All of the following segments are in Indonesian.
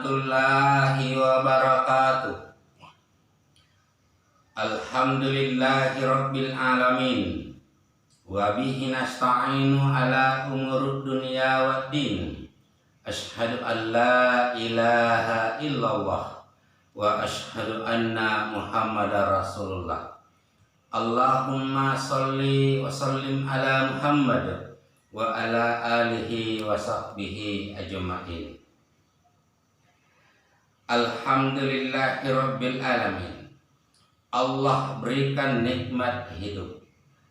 warahmatullahi wabarakatuh. Alhamdulillahi rabbil alamin. Wa bihi nasta'inu ala umurud dunya waddin. Ashhadu an la ilaha illallah wa ashhadu anna Muhammadar Rasulullah. Allahumma salli wa sallim ala Muhammad wa ala alihi wa sahbihi ajma'in. Alhamdulillahi rabbil alamin. Allah berikan nikmat hidup.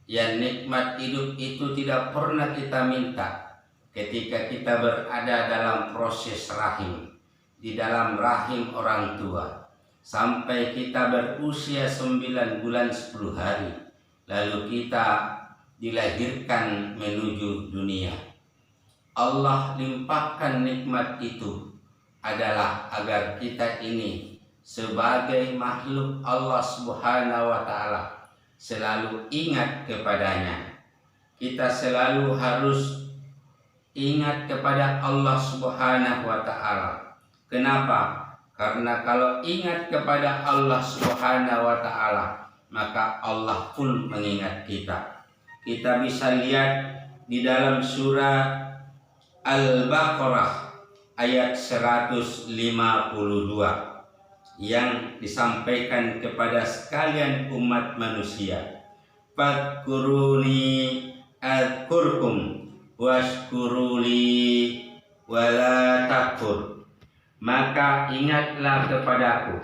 Ya, nikmat hidup itu tidak pernah kita minta ketika kita berada dalam proses rahim, di dalam rahim orang tua, sampai kita berusia 9 bulan 10 hari, lalu kita dilahirkan menuju dunia. Allah limpahkan nikmat itu adalah agar kita ini sebagai makhluk Allah Subhanahu wa Ta'ala selalu ingat kepadanya. Kita selalu harus ingat kepada Allah Subhanahu wa Ta'ala. Kenapa? Karena kalau ingat kepada Allah Subhanahu wa Ta'ala, maka Allah pun mengingat kita. Kita bisa lihat di dalam surah Al-Baqarah ayat 152 yang disampaikan kepada sekalian umat manusia. Fadkuruni adkurkum washkuruli wala takfur. Maka ingatlah kepadaku,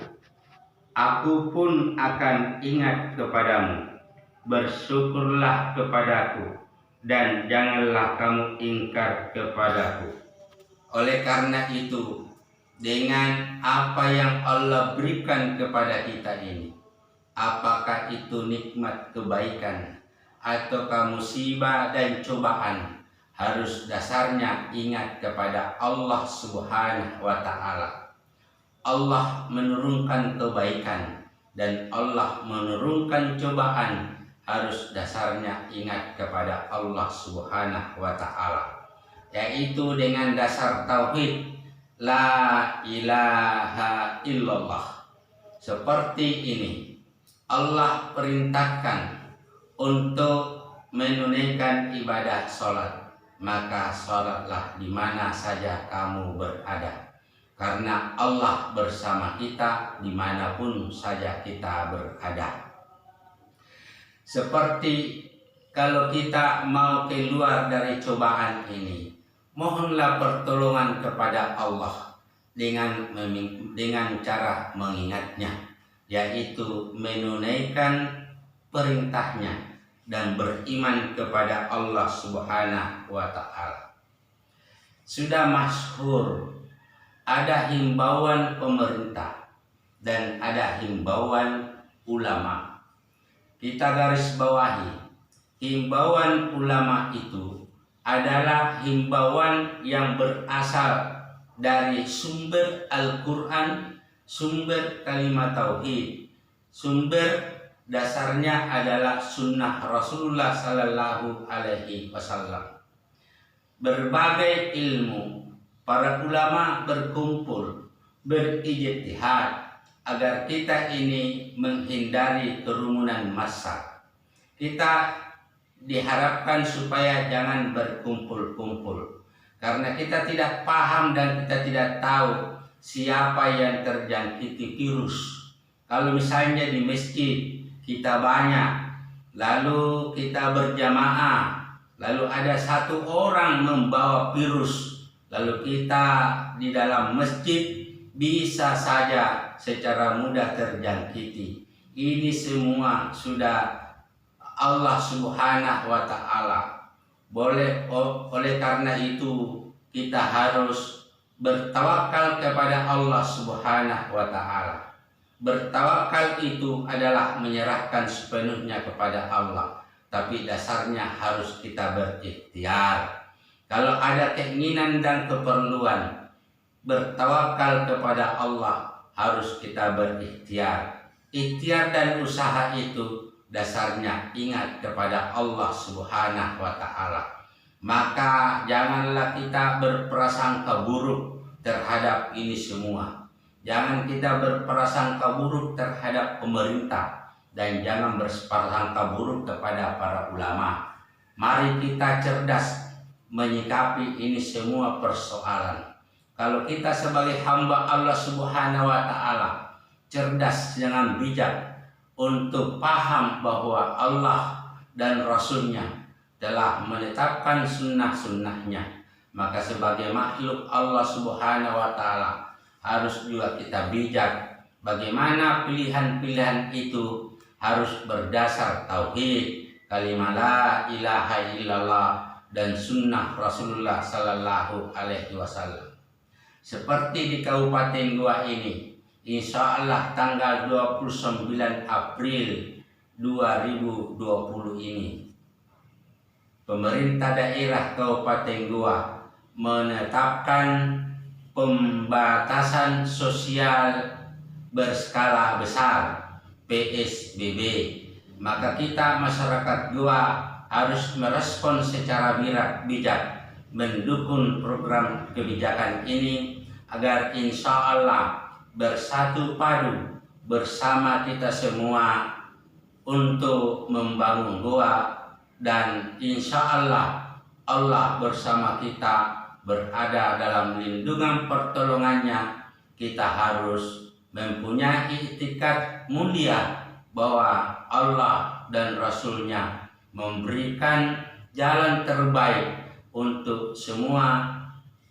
aku pun akan ingat kepadamu. Bersyukurlah kepadaku dan janganlah kamu ingkar kepadaku. Oleh karena itu, dengan apa yang Allah berikan kepada kita ini, apakah itu nikmat kebaikan ataukah musibah dan cobaan, harus dasarnya ingat kepada Allah Subhanahu wa Ta'ala. Allah menurunkan kebaikan dan Allah menurunkan cobaan, harus dasarnya ingat kepada Allah Subhanahu wa Ta'ala, yaitu dengan dasar tauhid la ilaha illallah. Seperti ini Allah perintahkan untuk menunaikan ibadah sholat, maka sholatlah di mana saja kamu berada, karena Allah bersama kita dimanapun saja kita berada. Seperti kalau kita mau keluar dari cobaan ini, mohonlah pertolongan kepada Allah dengan cara mengingatnya, yaitu menunaikan perintahnya dan beriman kepada Allah Subhanahu wa Ta'ala. Sudah masyhur, ada himbauan pemerintah dan ada himbauan ulama. Kita garis bawahi, himbauan ulama itu adalah himbauan yang berasal dari sumber Al-Quran, sumber kalimat tauhid, sumber dasarnya adalah sunnah Rasulullah Sallallahu Alaihi Wasallam. Berbagai ilmu, para ulama berkumpul, berijtihad agar kita ini menghindari kerumunan massa. Kita diharapkan supaya jangan berkumpul-kumpul, karena kita tidak paham dan kita tidak tahu siapa yang terjangkiti virus. Kalau misalnya di masjid kita banyak, lalu kita berjamaah, lalu ada satu orang membawa virus, lalu kita di dalam masjid bisa saja secara mudah terjangkiti. Ini semua sudah Allah Subhanahu wa Ta'ala. Oleh karena itu kita harus bertawakal kepada Allah Subhanahu wa Ta'ala. Bertawakal itu adalah menyerahkan sepenuhnya kepada Allah, tapi dasarnya harus kita berikhtiar. Kalau ada keinginan dan keperluan, bertawakal kepada Allah harus kita berikhtiar. Ikhtiar dan usaha itu dasarnya ingat kepada Allah Subhanahu wa Ta'ala. Maka janganlah kita berprasangka buruk terhadap ini semua. Jangan kita berprasangka buruk terhadap pemerintah, dan jangan berprasangka buruk kepada para ulama. Mari kita cerdas menyikapi ini semua persoalan. Kalau kita sebagai hamba Allah Subhanahu wa Ta'ala cerdas dengan bijak untuk paham bahwa Allah dan Rasul-Nya telah menetapkan sunnah-sunnahnya, maka sebagai makhluk Allah Subhanahu wa Ta'ala harus juga kita bijak bagaimana pilihan-pilihan itu harus berdasar tauhid, kalimat la ilaha illallah, dan sunnah Rasulullah Sallallahu Alaihi Wasallam. Seperti di Kabupaten Goa ini, insya Allah tanggal 29 April 2020 ini, pemerintah daerah Kabupaten Goa menetapkan pembatasan sosial berskala besar PSBB. Maka kita masyarakat Goa harus merespon secara bijak mendukung program kebijakan ini agar insya Allah bersatu padu bersama kita semua untuk membangun Goa. Dan insya Allah Allah bersama kita berada dalam lindungan pertolongannya. Kita harus mempunyai itikad mulia bahwa Allah dan Rasul-Nya memberikan jalan terbaik untuk semua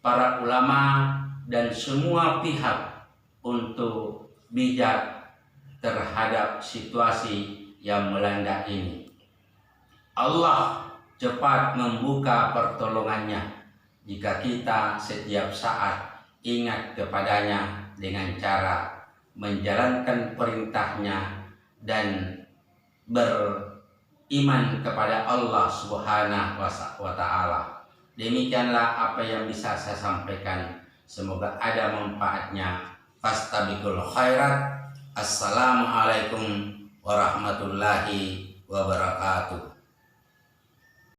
para ulama dan semua pihak untuk bijak terhadap situasi yang melanda ini. Allah cepat membuka pertolongannya jika kita setiap saat ingat kepadanya dengan cara menjalankan perintahnya dan beriman kepada Allah Subhanahu wa Ta'ala. Demikianlah apa yang bisa saya sampaikan. Semoga ada manfaatnya. Fastabiqul khairat. Assalamualaikum warahmatullahi wabarakatuh.